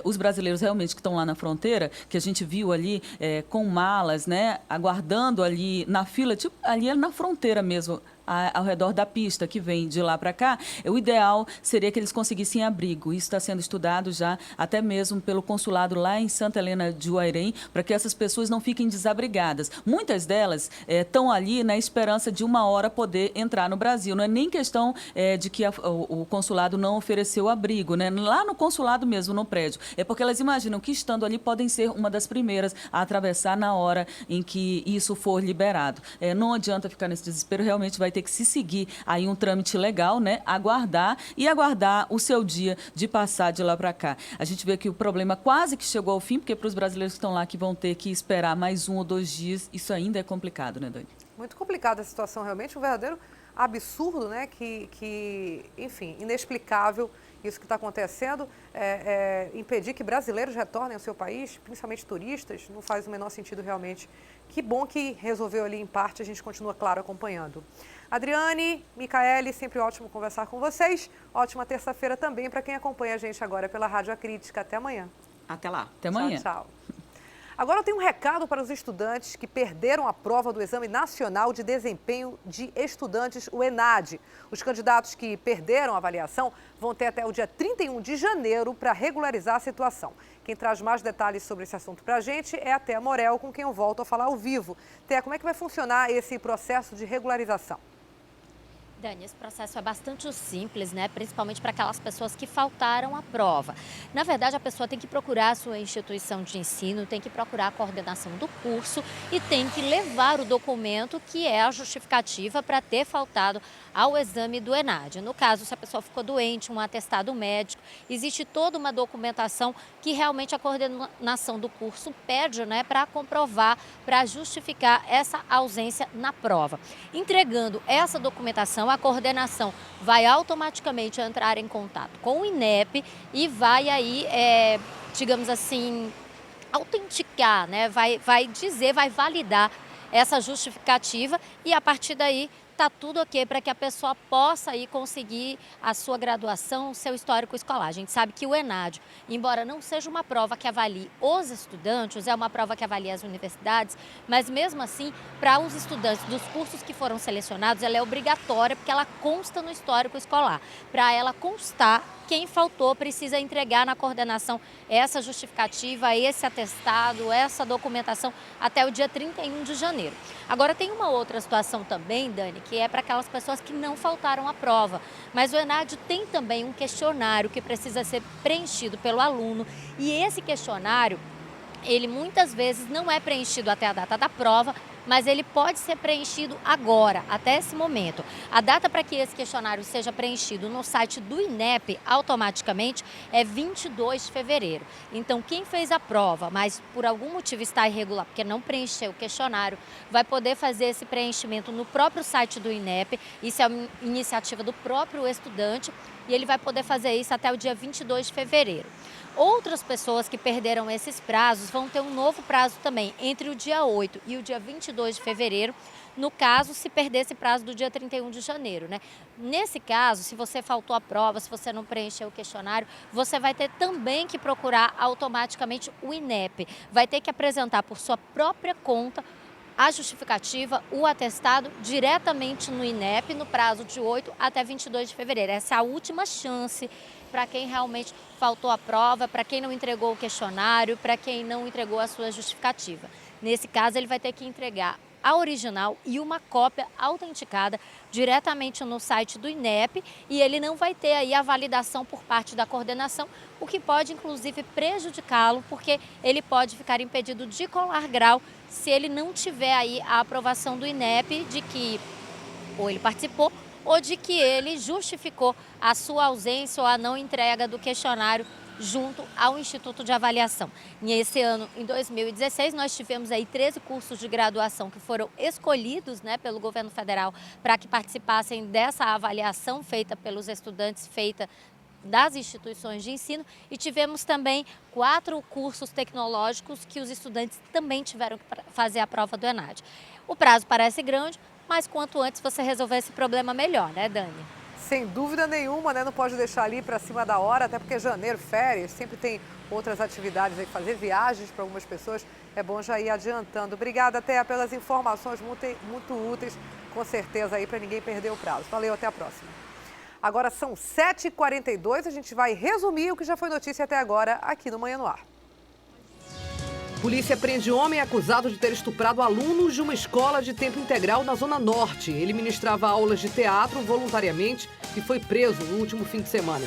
Os brasileiros realmente que estão lá na fronteira, que a gente viu ali com malas, né, aguardando ali na fila, tipo, ali na fronteira mesmo, ao redor da pista que vem de lá para cá, o ideal seria que eles conseguissem abrigo. Isso está sendo estudado já até mesmo pelo consulado lá em Santa Helena de Uairém, para que essas pessoas não fiquem desabrigadas. Muitas delas estão ali na esperança de 1 hora poder entrar no Brasil. Não é nem questão de que o consulado não ofereceu abrigo, né? Lá no consulado mesmo, no prédio. É porque elas imaginam que estando ali podem ser uma das primeiras a atravessar na hora em que isso for liberado. Não adianta ficar nesse desespero, realmente vai ter que se seguir aí um trâmite legal, né? Aguardar o seu dia de passar de lá para cá. A gente vê que o problema quase que chegou ao fim, porque para os brasileiros que estão lá que vão ter que esperar mais 1 ou 2 dias, isso ainda é complicado, né, Dani? Muito complicada a situação, realmente, um verdadeiro absurdo, né? Enfim, inexplicável isso que está acontecendo. Impedir que brasileiros retornem ao seu país, principalmente turistas, não faz o menor sentido realmente. Que bom que resolveu ali em parte, a gente continua, claro, acompanhando. Adriane, Micaele, sempre ótimo conversar com vocês. Ótima terça-feira também para quem acompanha a gente agora pela Rádio Acrítica. Até amanhã. Até lá. Até amanhã. Tchau, tchau. Agora eu tenho um recado para os estudantes que perderam a prova do Exame Nacional de Desempenho de Estudantes, o ENAD. Os candidatos que perderam a avaliação vão ter até o dia 31 de janeiro para regularizar a situação. Quem traz mais detalhes sobre esse assunto para a gente é a Thea Morel, com quem eu volto a falar ao vivo. Thea, como é que vai funcionar esse processo de regularização? Dani, esse processo é bastante simples, né? Principalmente para aquelas pessoas que faltaram à prova. Na verdade, a pessoa tem que procurar a sua instituição de ensino, tem que procurar a coordenação do curso e tem que levar o documento que é a justificativa para ter faltado ao exame do ENAD. No caso, se a pessoa ficou doente, um atestado médico, existe toda uma documentação que realmente a coordenação do curso pede, né, para comprovar, para justificar essa ausência na prova. Entregando essa documentação, a coordenação vai automaticamente entrar em contato com o INEP e vai aí, digamos assim, autenticar, né? Vai validar essa justificativa e a partir daí está tudo ok para que a pessoa possa aí conseguir a sua graduação, o seu histórico escolar. A gente sabe que o ENAD, embora não seja uma prova que avalie os estudantes, é uma prova que avalia as universidades, mas mesmo assim, para os estudantes dos cursos que foram selecionados, ela é obrigatória porque ela consta no histórico escolar. Para ela constar, quem faltou precisa entregar na coordenação essa justificativa, esse atestado, essa documentação até o dia 31 de janeiro. Agora, tem uma outra situação também, Dani, que é para aquelas pessoas que não faltaram à prova. Mas o ENAD tem também um questionário que precisa ser preenchido pelo aluno e esse questionário, ele muitas vezes não é preenchido até a data da prova, mas ele pode ser preenchido agora, até esse momento. A data para que esse questionário seja preenchido no site do INEP, automaticamente, é 22 de fevereiro. Então, quem fez a prova, mas por algum motivo está irregular, porque não preencheu o questionário, vai poder fazer esse preenchimento no próprio site do INEP. Isso é uma iniciativa do próprio estudante e ele vai poder fazer isso até o dia 22 de fevereiro. Outras pessoas que perderam esses prazos vão ter um novo prazo também, entre o dia 8 e o dia 22 de fevereiro, no caso, se perder esse prazo do dia 31 de janeiro, né? Nesse caso, se você faltou à prova, se você não preencheu o questionário, você vai ter também que procurar automaticamente o INEP. Vai ter que apresentar por sua própria conta a justificativa, o atestado, diretamente no INEP, no prazo de 8 até 22 de fevereiro. Essa é a última chance para quem realmente faltou à prova, para quem não entregou o questionário, para quem não entregou a sua justificativa. Nesse caso, ele vai ter que entregar a original e uma cópia autenticada diretamente no site do INEP e ele não vai ter aí a validação por parte da coordenação, o que pode inclusive prejudicá-lo, porque ele pode ficar impedido de colar grau se ele não tiver aí a aprovação do INEP de que ou ele participou ou de que ele justificou a sua ausência ou a não entrega do questionário junto ao Instituto de Avaliação. E esse ano, em 2016, nós tivemos aí 13 cursos de graduação que foram escolhidos, né, pelo governo federal para que participassem dessa avaliação feita pelos estudantes, feita das instituições de ensino, e tivemos também 4 cursos tecnológicos que os estudantes também tiveram que fazer a prova do ENAD. O prazo parece grande, mas quanto antes você resolver esse problema, melhor, né, Dani? Sem dúvida nenhuma, né? Não pode deixar ali para cima da hora, até porque janeiro, férias, sempre tem outras atividades aí, fazer viagens para algumas pessoas. É bom já ir adiantando. Obrigada, Thea, pelas informações muito úteis, com certeza aí, para ninguém perder o prazo. Valeu, até a próxima. Agora são 7h42, a gente vai resumir o que já foi notícia até agora aqui no Manhã no Ar. Polícia prende homem acusado de ter estuprado alunos de uma escola de tempo integral na Zona Norte. Ele ministrava aulas de teatro voluntariamente e foi preso no último fim de semana.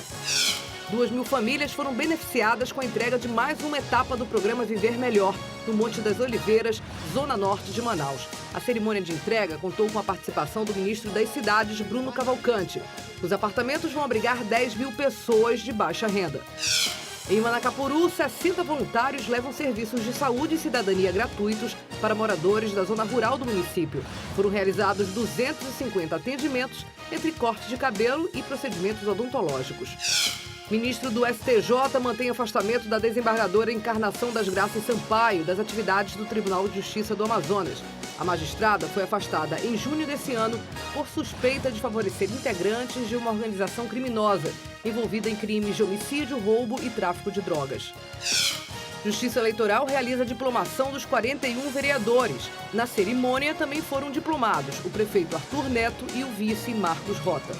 2.000 famílias foram beneficiadas com a entrega de mais uma etapa do programa Viver Melhor, no Monte das Oliveiras, Zona Norte de Manaus. A cerimônia de entrega contou com a participação do ministro das Cidades, Bruno Cavalcante. Os apartamentos vão abrigar 10.000 pessoas de baixa renda. Em Manacapuru, 60 voluntários levam serviços de saúde e cidadania gratuitos para moradores da zona rural do município. Foram realizados 250 atendimentos, entre cortes de cabelo e procedimentos odontológicos. Ministro do STJ mantém afastamento da desembargadora Encarnação das Graças Sampaio das atividades do Tribunal de Justiça do Amazonas. A magistrada foi afastada em junho desse ano por suspeita de favorecer integrantes de uma organização criminosa envolvida em crimes de homicídio, roubo e tráfico de drogas. Justiça Eleitoral realiza a diplomação dos 41 vereadores. Na cerimônia também foram diplomados o prefeito Arthur Neto e o vice Marcos Rota.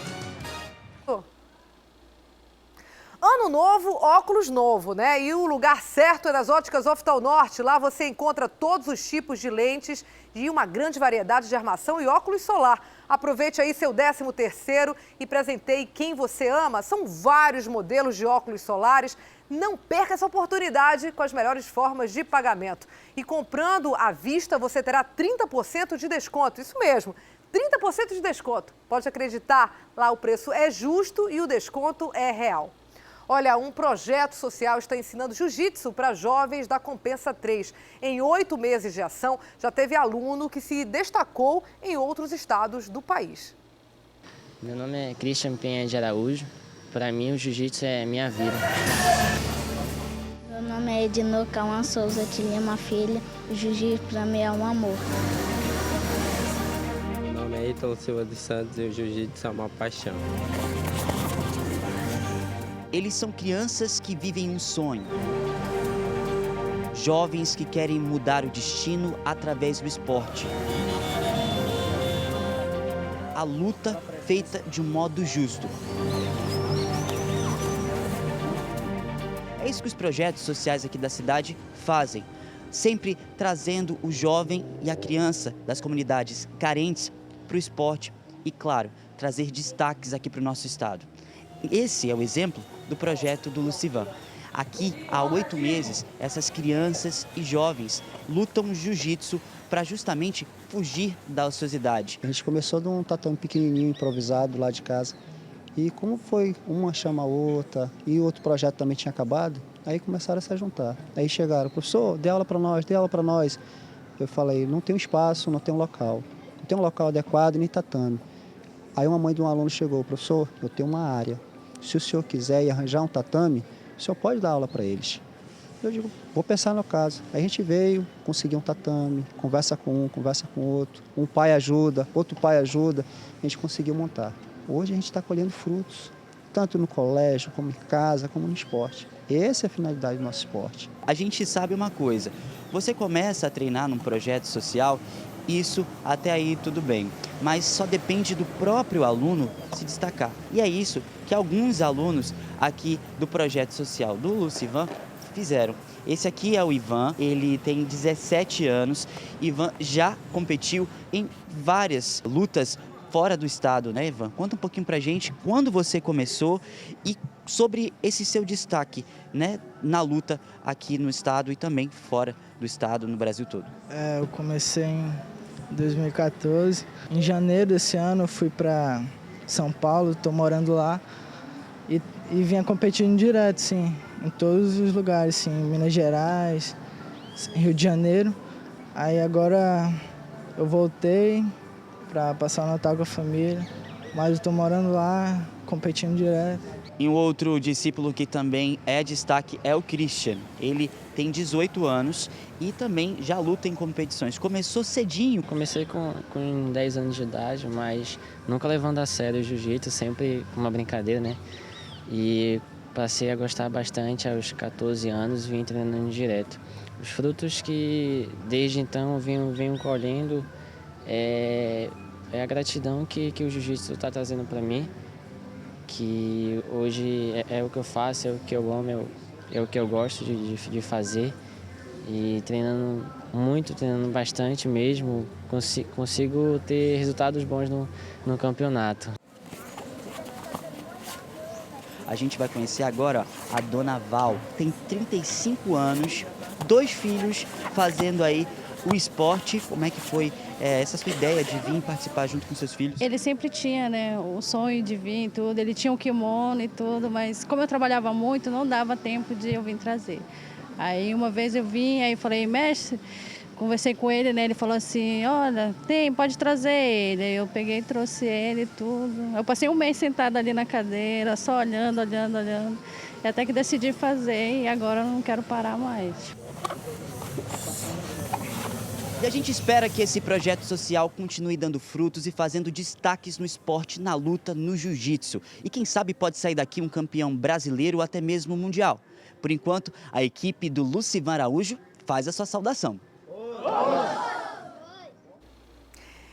Ano novo, óculos novo, né? E o lugar certo é nas Óticas Oftalnorte. Lá você encontra todos os tipos de lentes e uma grande variedade de armação e óculos solar. Aproveite aí seu 13º e presenteie quem você ama. São vários modelos de óculos solares. Não perca essa oportunidade com as melhores formas de pagamento. E comprando à vista, você terá 30% de desconto. Isso mesmo, 30% de desconto. Pode acreditar, lá o preço é justo e o desconto é real. Olha, um projeto social está ensinando jiu-jitsu para jovens da Compensa 3. Em 8 meses de ação, já teve aluno que se destacou em outros estados do país. Meu nome é Christian Penha de Araújo. Para mim, o jiu-jitsu é minha vida. Meu nome é Edinor Cauã Souza de Lima Filho. O jiu-jitsu para mim é um amor. Meu nome é Ítalo Silva dos Santos e o jiu-jitsu é uma paixão. Eles são crianças que vivem um sonho. Jovens que querem mudar o destino através do esporte. A luta feita de um modo justo. É isso que os projetos sociais aqui da cidade fazem, sempre trazendo o jovem e a criança das comunidades carentes para o esporte e, claro, trazer destaques aqui para o nosso estado. Esse é o exemplo do projeto do Lucivan. Aqui, há 8 meses, essas crianças e jovens lutam jiu-jitsu para justamente fugir da ociosidade. A gente começou de um tatame pequenininho, improvisado, lá de casa. E como foi, uma chama a outra, e outro projeto também tinha acabado, aí começaram a se juntar. Aí chegaram, professor, dê aula para nós, dê aula para nós. Eu falei, não tem um espaço, não tem um local. Não tem um local adequado nem tatame. Aí uma mãe de um aluno chegou, professor, eu tenho uma área. Se o senhor quiser ir arranjar um tatame, o senhor pode dar aula para eles. Eu digo, vou pensar no caso. Aí a gente veio, conseguiu um tatame, conversa com um, conversa com outro. Um pai ajuda, outro pai ajuda. A gente conseguiu montar. Hoje a gente está colhendo frutos, tanto no colégio, como em casa, como no esporte. Essa é a finalidade do nosso esporte. A gente sabe uma coisa, você começa a treinar num projeto social, isso até aí tudo bem, mas só depende do próprio aluno se destacar. E é isso que alguns alunos aqui do projeto social do Lucivan fizeram. Esse aqui é o Ivan, ele tem 17 anos. Ivan já competiu em várias lutas fora do estado, né, Ivan? Conta um pouquinho pra gente quando você começou e sobre esse seu destaque, né, na luta aqui no estado e também fora do estado, no Brasil todo. Eu comecei em 2014. Em janeiro desse ano eu fui para São Paulo, estou morando lá e vinha competindo direto, sim, em todos os lugares, sim, Minas Gerais, Rio de Janeiro. Aí agora eu voltei para passar o Natal com a família, mas eu estou morando lá, competindo direto. E um outro discípulo que também é destaque é o Christian. Ele tem 18 anos e também já luta em competições. Começou cedinho. Comecei com 10 anos de idade, mas nunca levando a sério o jiu-jitsu, sempre com uma brincadeira, né? E passei a gostar bastante aos 14 anos e vim treinando direto. Os frutos que desde então venho colhendo é a gratidão que o jiu-jitsu está trazendo para mim, que hoje é o que eu faço, é o que eu amo, é o que eu gosto de fazer. E treinando muito, treinando bastante mesmo, consigo ter resultados bons no campeonato. A gente vai conhecer agora a Dona Val. Tem 35 anos, 2 filhos, fazendo aí o esporte. Como é que foi essa sua ideia de vir participar junto com seus filhos? Ele sempre tinha, né, o sonho de vir e tudo. Ele tinha um kimono e tudo, mas como eu trabalhava muito, não dava tempo de eu vir trazer. Aí uma vez eu vim, aí falei, mestre, conversei com ele, né? Ele falou assim, olha, pode trazer ele. Aí eu peguei e trouxe ele e tudo. Eu passei um mês sentada ali na cadeira, só olhando. E até que decidi fazer e agora eu não quero parar mais. E a gente espera que esse projeto social continue dando frutos e fazendo destaques no esporte, na luta, no jiu-jitsu. E quem sabe pode sair daqui um campeão brasileiro ou até mesmo mundial. Por enquanto, a equipe do Lucivan Araújo faz a sua saudação.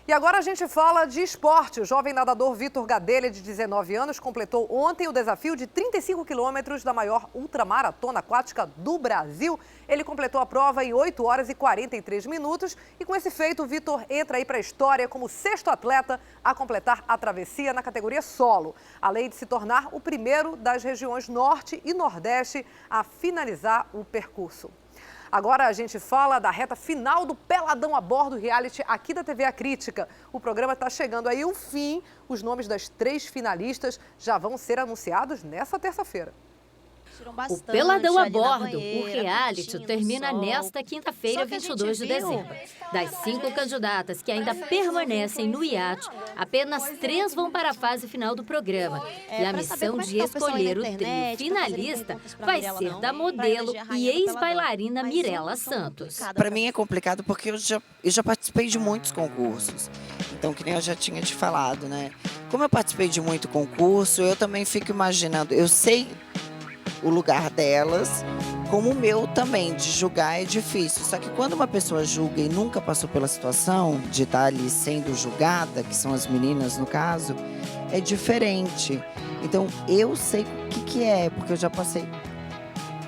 E agora a gente fala de esporte. O jovem nadador Vitor Gadelha, de 19 anos, completou ontem o desafio de 35 quilômetros da maior ultramaratona aquática do Brasil. Ele completou a prova em 8 horas e 43 minutos e com esse feito o Vitor entra aí para a história como 6º atleta a completar a travessia na categoria solo, além de se tornar o primeiro das regiões Norte e Nordeste a finalizar o percurso. Agora a gente fala da reta final do Peladão a Bordo reality aqui da TV A Crítica. O programa está chegando aí ao fim. Os nomes das 3 finalistas já vão ser anunciados nessa terça-feira. O Peladão a Bordo, o reality, termina nesta quinta-feira, 22 de dezembro. Das 5 candidatas que ainda permanecem no iate, apenas 3 vão para a fase final do programa. E a missão de escolher o trio finalista vai ser da modelo e ex-bailarina Mirella Santos. Para mim é complicado porque eu já participei de muitos concursos. Então, que nem eu já tinha te falado, né? Como eu participei de muito concurso, eu também fico imaginando, eu sei o lugar delas, como o meu também, de julgar é difícil. Só que quando uma pessoa julga e nunca passou pela situação de estar ali sendo julgada, que são as meninas no caso, é diferente. Então eu sei o que é, porque eu já passei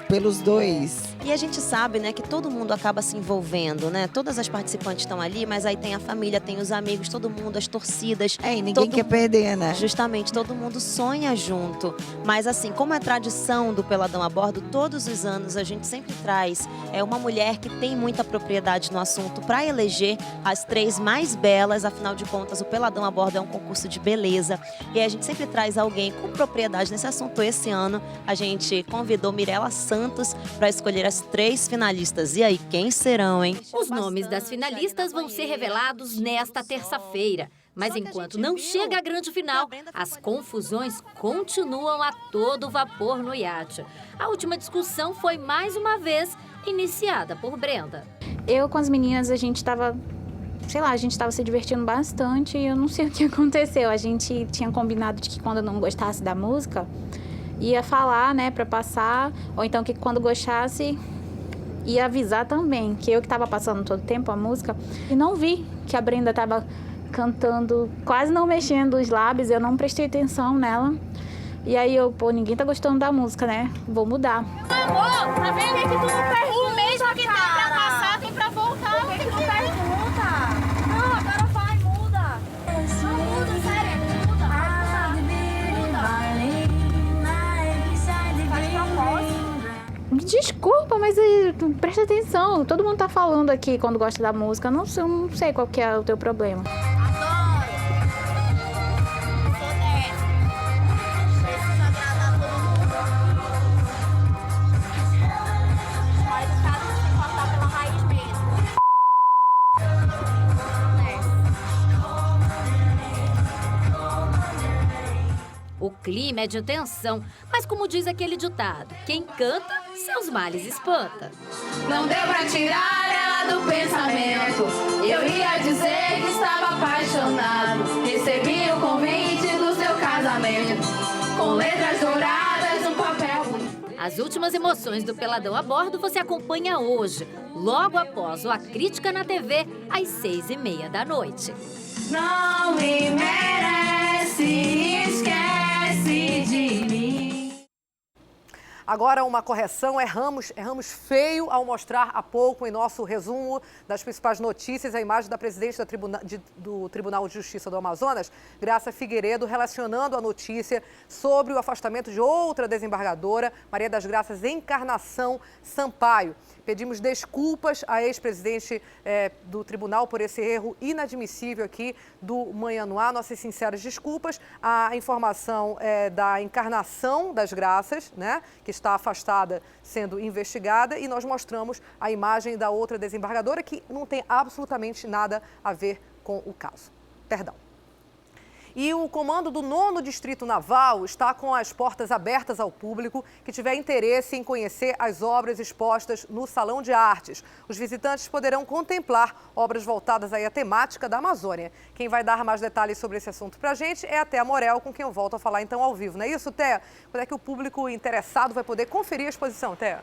pelos dois. E a gente sabe, né, que todo mundo acaba se envolvendo, né? Todas as participantes estão ali, mas aí tem a família, tem os amigos, todo mundo, as torcidas. E ninguém quer perder, né? Justamente, todo mundo sonha junto. Mas assim, como é tradição do Peladão a Bordo, todos os anos a gente sempre traz uma mulher que tem muita propriedade no assunto para eleger as 3 mais belas. Afinal de contas, o Peladão a Bordo é um concurso de beleza. E a gente sempre traz alguém com propriedade nesse assunto. Esse ano a gente convidou Mirella Santos para escolher as 3 finalistas. E aí, quem serão, hein? Os nomes das finalistas vão ser revelados nesta terça-feira. Mas enquanto não chega a grande final, as confusões continuam a todo vapor no iate. A última discussão foi, mais uma vez, iniciada por Brenda. Eu com as meninas, a gente estava se divertindo bastante e eu não sei o que aconteceu. A gente tinha combinado de que quando eu não gostasse da música, ia falar, né, para passar, ou então que quando gostasse, ia avisar também, que eu que estava passando todo o tempo a música, e não vi que a Brenda estava cantando, quase não mexendo os lábios, eu não prestei atenção nela, e aí ninguém tá gostando da música, né, vou mudar. Amor, tá vendo que tu não pergunta, o mesmo que tem pra passar, tem pra voltar, por que tu não pergunta? Não, agora vai, muda. Não muda, sério, muda. Desculpa, mas presta atenção. Todo mundo tá falando aqui quando gosta da música. Eu não sei qual que é o teu problema. Adoro. Sou média tensão, mas como diz aquele ditado, quem canta, seus males espanta. Não deu pra tirar ela do pensamento. Eu ia dizer que estava apaixonado. Recebi o convite do seu casamento, com letras douradas no papel. As últimas emoções do Peladão a Bordo você acompanha hoje, logo após o A Crítica na TV, às 6h30 da noite. Não me merece, esquece de mim. Agora uma correção, erramos feio ao mostrar há pouco em nosso resumo das principais notícias a imagem da presidente do Tribunal de Justiça do Amazonas, Graça Figueiredo, relacionando a notícia sobre o afastamento de outra desembargadora, Maria das Graças Encarnação Sampaio. Pedimos desculpas à ex-presidente do tribunal por esse erro inadmissível aqui do Manhã no Ar. Nossas sinceras desculpas. A informação da Encarnação das Graças, né, que está afastada sendo investigada, e nós mostramos a imagem da outra desembargadora que não tem absolutamente nada a ver com o caso. Perdão. E o comando do 9º Distrito Naval está com as portas abertas ao público que tiver interesse em conhecer as obras expostas no Salão de Artes. Os visitantes poderão contemplar obras voltadas aí à temática da Amazônia. Quem vai dar mais detalhes sobre esse assunto para a gente é a Thea Morel, com quem eu volto a falar então ao vivo. Não é isso, Thea? Quando é que o público interessado vai poder conferir a exposição, Thea?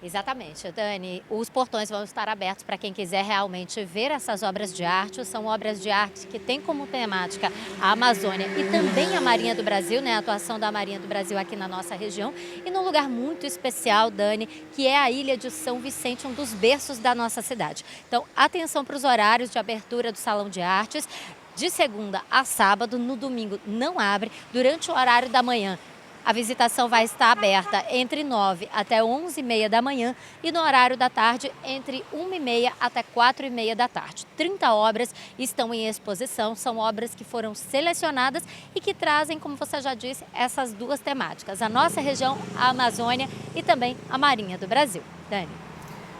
Exatamente, Dani. Os portões vão estar abertos para quem quiser realmente ver essas obras de arte. São obras de arte que têm como temática a Amazônia e também a Marinha do Brasil, né? A atuação da Marinha do Brasil aqui na nossa região. E num lugar muito especial, Dani, que é a Ilha de São Vicente, um dos berços da nossa cidade. Então, atenção para os horários de abertura do Salão de Artes. De segunda a sábado, no domingo não abre, durante o horário da manhã. A visitação vai estar aberta entre 9 até 11h30 da manhã e no horário da tarde entre 1h30 até 4h30 da tarde. 30 obras estão em exposição, são obras que foram selecionadas e que trazem, como você já disse, essas duas temáticas. A nossa região, a Amazônia e também a Marinha do Brasil. Dani.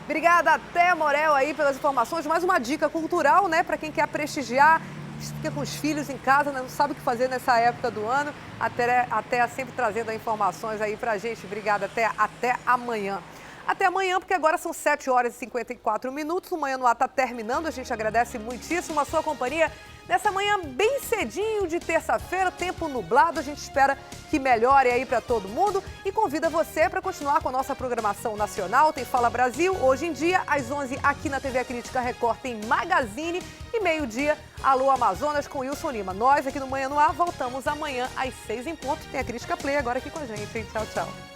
Obrigada, Thea Morel, aí pelas informações. Mais uma dica cultural, né, para quem quer prestigiar. Fica com os filhos em casa, né? Não sabe o que fazer nessa época do ano. Até sempre trazendo informações aí pra gente. Obrigada, até amanhã. Até amanhã, porque agora são 7h54. O Manhã no Ar está terminando. A gente agradece muitíssimo a sua companhia nessa manhã bem cedinho de terça-feira, tempo nublado. A gente espera que melhore aí para todo mundo e convida você para continuar com a nossa programação nacional. Tem Fala Brasil, hoje em dia, às 11h, aqui na TV A Crítica Record tem Magazine e meio-dia, Alô Amazonas com Wilson Lima. Nós aqui no Manhã no Ar voltamos amanhã às 6h em ponto. Tem a Crítica Play agora aqui com a gente, hein? Tchau, tchau.